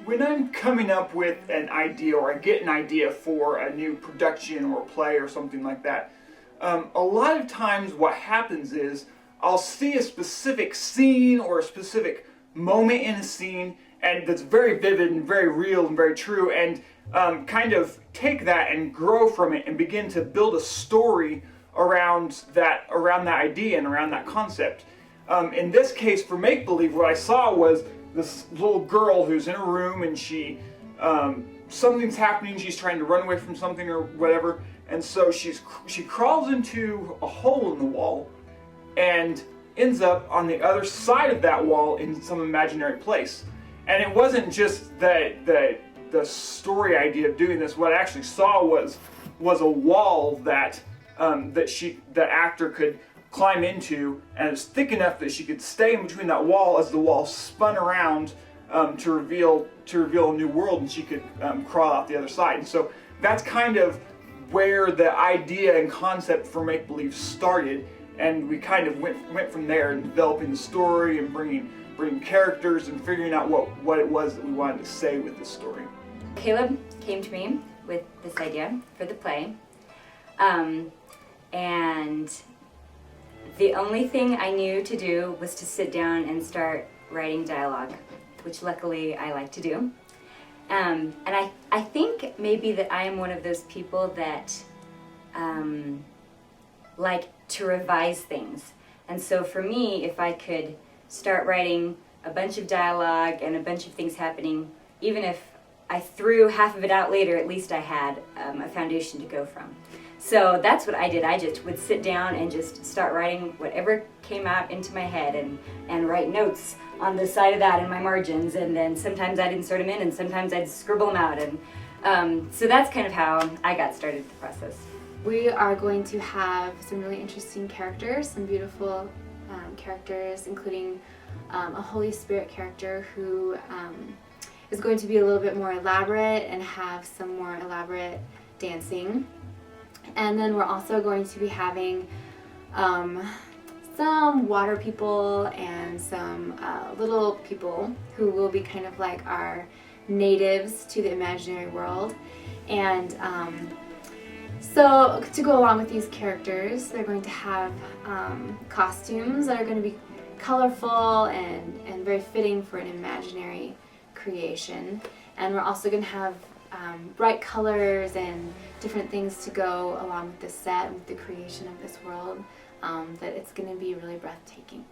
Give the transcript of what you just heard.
When I'm coming up with an idea or I get an idea for a new production or play or something like that, a lot of times what happens is I'll see a specific scene or a specific moment in a scene and that's very vivid and very real and very true, and kind of take that and grow from it and begin to build a story around that idea and around that concept. In this case, for Make Believe, what I saw was this little girl who's in a room and something's happening. She's trying to run away from something or whatever, and so she crawls into a hole in the wall and ends up on the other side of that wall in some imaginary place. And it wasn't just the story idea of doing this. What I actually saw was a wall that the actor could climb into, and it was thick enough that she could stay in between that wall as the wall spun around to reveal a new world, and she could crawl out the other side. And so that's kind of where the idea and concept for Make Believe started, and we kind of went from there and developing the story and bringing characters and figuring out what it was that we wanted to say with the story. Caleb came to me with this idea for the play, and the only thing I knew to do was to sit down and start writing dialogue, which luckily I like to do. And I think maybe that I am one of those people that like to revise things. And so for me, if I could start writing a bunch of dialogue and a bunch of things happening, even if I threw half of it out later, at least I had a foundation to go from. So that's what I did. I just would sit down and just start writing whatever came out into my head and write notes on the side of that in my margins, and then sometimes I'd insert them in and sometimes I'd scribble them out. And so that's kind of how I got started with the process. We are going to have some really interesting characters, some beautiful characters, including a Holy Spirit character who is going to be a little bit more elaborate and have some more elaborate dancing. And then we're also going to be having some water people and some little people who will be kind of like our natives to the imaginary world. And so to go along with these characters, they're going to have costumes that are going to be colorful and very fitting for an imaginary creation. And we're also going to have bright colors and different things to go along with the set and with the creation of this world, that it's going to be really breathtaking.